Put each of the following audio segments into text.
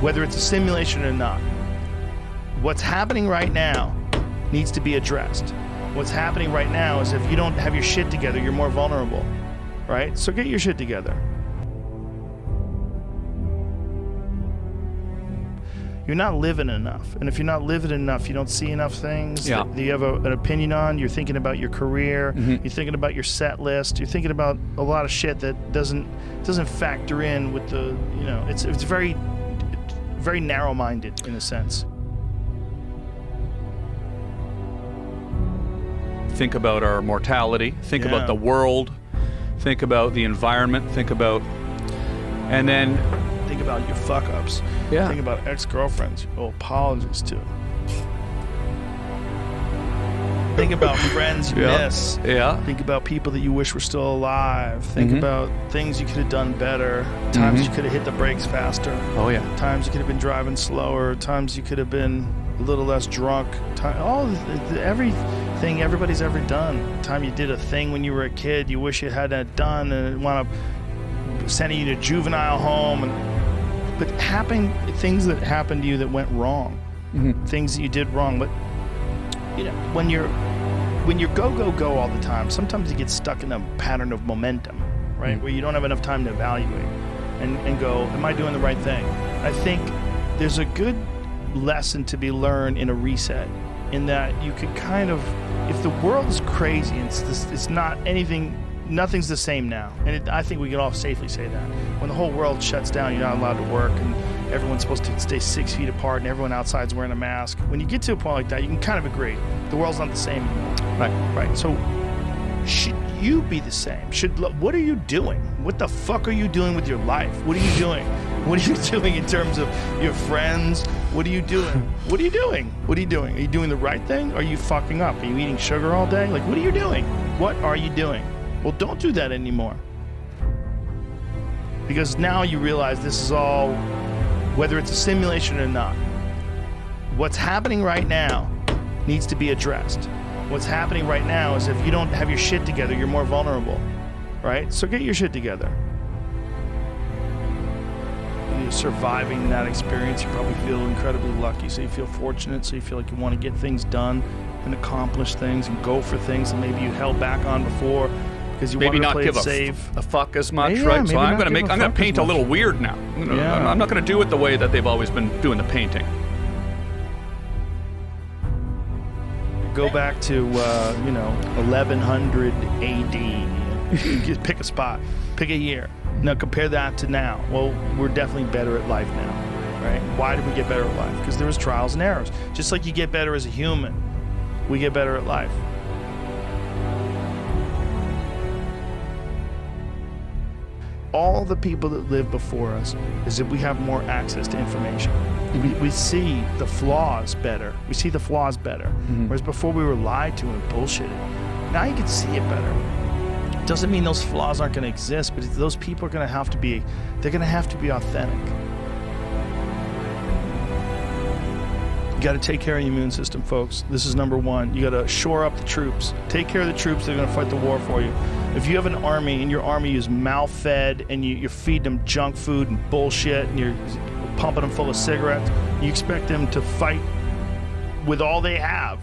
whether it's a simulation or not. What's happening right now needs to be addressed. What's happening right now is if you don't have your shit together, you're more vulnerable, right? So get your shit together. You're not living enough. And if you're not living enough, you don't see enough things that you have an opinion on. You're thinking about your career. You're thinking about your set list. You're thinking about a lot of shit that doesn't factor in with the, it's very, very narrow-minded in a sense. Think about our mortality. Think about the world. Think about the environment. Think about, and then think about your fuck-ups. Yeah. Think about ex-girlfriends you owe apologies to. Think about friends you miss. Yeah. Think about people that you wish were still alive. Think about things you could have done better. Times you could have hit the brakes faster. Oh, yeah. Times you could have been driving slower. Times you could have been a little less drunk. Everything everybody's ever done. Time you did a thing when you were a kid you wish you hadn't done and want to send you to juvenile home. But things that happened to you that went wrong. Things that you did wrong. But when you're go all the time, sometimes you get stuck in a pattern of momentum, right? Where you don't have enough time to evaluate and go, am I doing the right thing? I think there's a good lesson to be learned in a reset, in that you could kind of, if the world is crazy and it's not anything, nothing's the same now. And I think we can all safely say that. When the whole world shuts down, you're not allowed to work, and everyone's supposed to stay 6 feet apart, and everyone outside's wearing a mask. When you get to a point like that, you can kind of agree. The world's not the same anymore. Right. So should you be the same? What are you doing? What the fuck are you doing with your life? What are you doing? What are you doing in terms of your friends? What are you doing? What are you doing? What are you doing? Are you doing the right thing? Are you fucking up? Are you eating sugar all day? Like, what are you doing? What are you doing? Well, don't do that anymore. Because now you realize this is all, whether it's a simulation or not, what's happening right now needs to be addressed. What's happening right now is if you don't have your shit together, you're more vulnerable, right? So get your shit together. You're surviving that experience, you probably feel incredibly lucky, so you feel fortunate, so you feel like you want to get things done and accomplish things and go for things that maybe you held back on before because you maybe wanted to not play give it safe. a fuck as much, Yeah, right? maybe So I'm not going to paint a little weird now. I'm not going to do it the way that they've always been doing the painting. Go back to 1100 AD. Just pick a spot, pick a year. Now compare that to now. Well, we're definitely better at life now, right? Why did we get better at life? Because there was trials and errors. Just like you get better as a human, we get better at life. All the people that lived before us is that we have more access to information. We see the flaws better. We see the flaws better. Whereas before we were lied to and bullshitted. Now you can see it better. Doesn't mean those flaws aren't going to exist, but those people are going to have to be, they're going to have to be authentic. You got to take care of your immune system, folks. This is number one. You got to shore up the troops. Take care of the troops that are going to fight the war for you. If you have an army and your army is mal-fed and you're feeding them junk food and bullshit and you're pumping them full of cigarettes, you expect them to fight with all they have.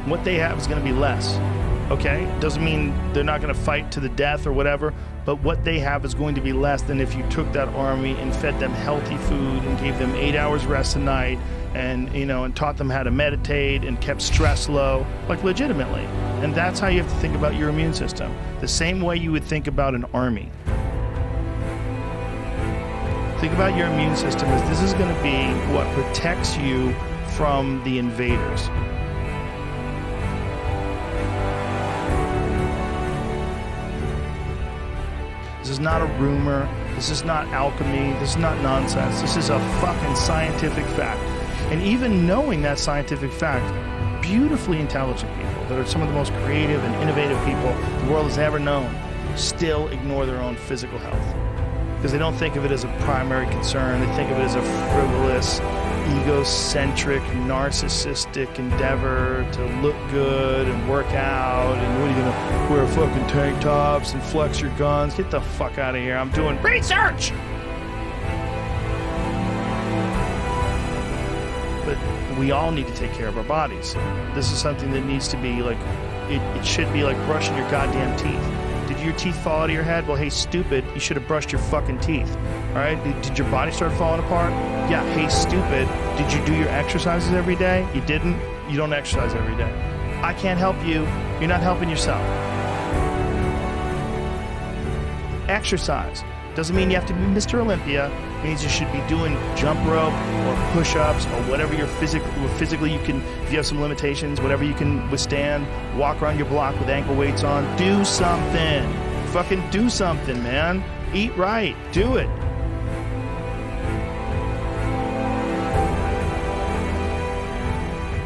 What they have is going to be less. Okay? Doesn't mean they're not going to fight to the death or whatever, but what they have is going to be less than if you took that army and fed them healthy food and gave them 8 hours rest a night and taught them how to meditate and kept stress low, like legitimately. And that's how you have to think about your immune system. The same way you would think about an army. Think about your immune system as this is going to be what protects you from the invaders. This is not a rumor. This is not alchemy. This is not nonsense. This is a fucking scientific fact. And even knowing that scientific fact, beautifully intelligent people that are some of the most creative and innovative people the world has ever known still ignore their own physical health. Because they don't think of it as a primary concern. They think of it as a frivolous, egocentric, narcissistic endeavor to look good and work out. And what are you gonna wear fucking tank tops and flex your guns? Get the fuck out of here. I'm doing research. we all need to take care of our bodies. This is something that needs to be like, it should be like brushing your goddamn teeth. Did your teeth fall out of your head? Well, hey, stupid, you should have brushed your fucking teeth. All right? Did your body start falling apart? Yeah, hey, stupid, did you do your exercises every day? You didn't? You don't exercise every day. I can't help you. You're not helping yourself. Exercise. Doesn't mean you have to be Mr. Olympia. It means you should be doing jump rope or push-ups or whatever you're physically you can, if you have some limitations, whatever you can withstand. Walk around your block with ankle weights on. Do something. Fucking do something, man. Eat right. Do it.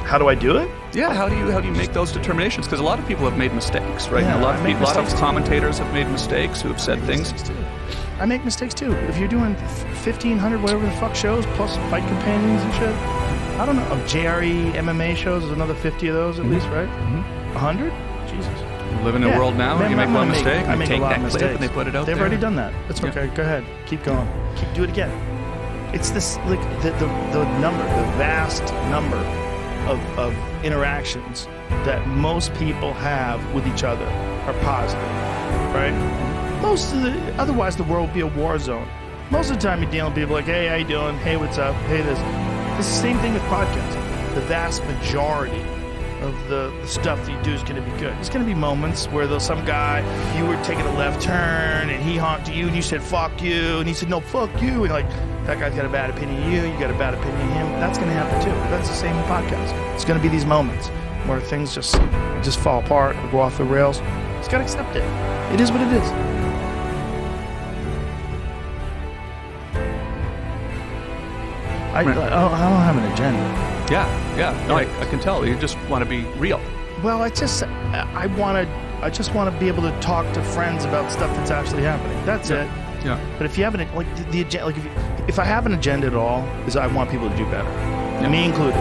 How do I do it? Yeah, how do you make those determinations? Because a lot of people have made mistakes, right? Yeah, And a lot of commentators have made mistakes who have said things. I make mistakes too. If you're doing 1,500 whatever the fuck shows plus fight companions and shit, I don't know. JRE MMA shows is another 50 of those at least, right? 100? Jesus. You live in a world now where you make one mistake, I make a lot of mistakes. and they put it out They've there. already done that. That's okay. Go ahead. Keep going. Do it again. It's this, like, the vast number of interactions that most people have with each other are positive, right? Otherwise the world would be a war zone. Most of the time you're dealing with people like, hey, how you doing? Hey, what's up? Hey, this. It's the same thing with podcasting. The vast majority of the stuff that you do is going to be good. There's going to be moments where there's some guy, you were taking a left turn and he honked at you and you said, fuck you. And he said, no, fuck you. And like, that guy's got a bad opinion of you, you got a bad opinion of him. That's going to happen too. That's the same in podcast. It's going to be these moments where things just fall apart or go off the rails. Just got to accept it. It is what it is. I don't have an agenda. Yeah. No, I can tell. You just want to be real. Well, I just want to be able to talk to friends about stuff that's actually happening. That's it. Yeah. But if you have the agenda, like if I have an agenda at all, is I want people to do better, me included.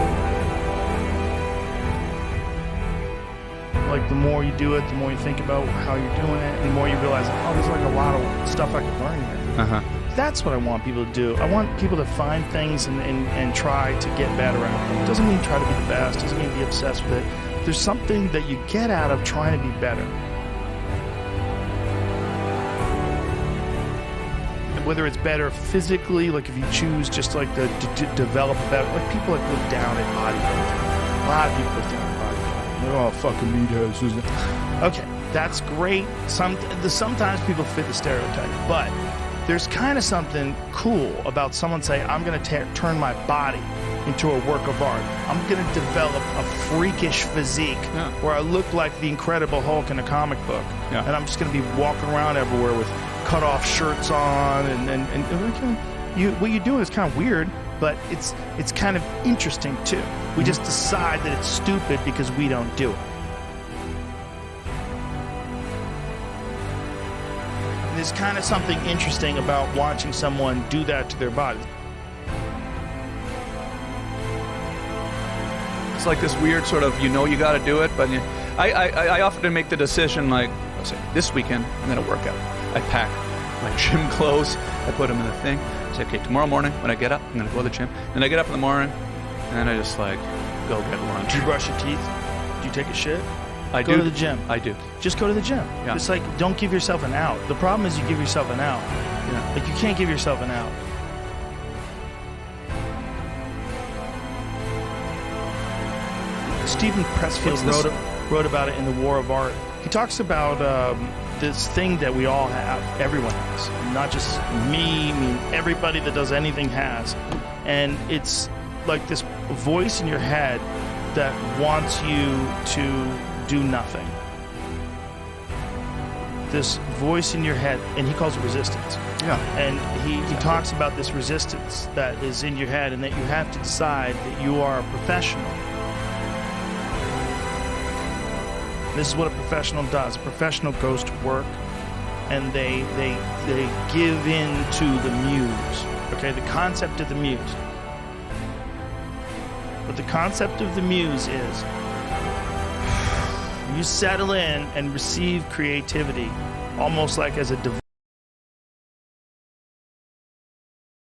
Like the more you do it, the more you think about how you're doing it, the more you realize, oh, there's like a lot of stuff I could learn here. That's what I want people to do. I want people to find things and try to get better at them. It doesn't mean try to be the best. It doesn't mean be obsessed with it. There's something that you get out of trying to be better. Whether it's better physically, like if you choose just like to develop better, like people that look down at bodybuilding. A lot of people look down at bodybuilding. They're all fucking meatheads, isn't it? Okay, that's great. Sometimes people fit the stereotype, but there's kind of something cool about someone saying, I'm going to turn my body into a work of art. I'm going to develop a freakish physique where I look like the Incredible Hulk in a comic book. Yeah. And I'm just going to be walking around everywhere with cut off shirts on and what you're doing is kind of weird, but it's kind of interesting too. We just decide that it's stupid because we don't do it. There's kind of something interesting about watching someone do that to their body. It's like this weird sort of, you got to do it, but I often make the decision like, let's say this weekend I'm going to work out. I pack my gym clothes, I put them in the thing. I say, okay, tomorrow morning when I get up, I'm going to go to the gym. Then I get up in the morning and I just like go get lunch. Do you brush your teeth? Do you take a shit? I do. Go to the gym. I do. Just go to the gym. Yeah. It's like, don't give yourself an out. The problem is you give yourself an out. Yeah. Like you can't give yourself an out. Stephen Pressfield wrote about it in The War of Art. He talks about this thing that we all have, everyone has, not just me, I mean everybody that does anything has. And it's like this voice in your head that wants you to do nothing. This voice in your head, and he calls it resistance. Yeah. And he talks about this resistance that is in your head and that you have to decide that you are a professional. This is what a professional does. A professional goes to work and they give in to the muse. Okay, the concept of the muse. But the concept of the muse is you settle in and receive creativity almost like as a divine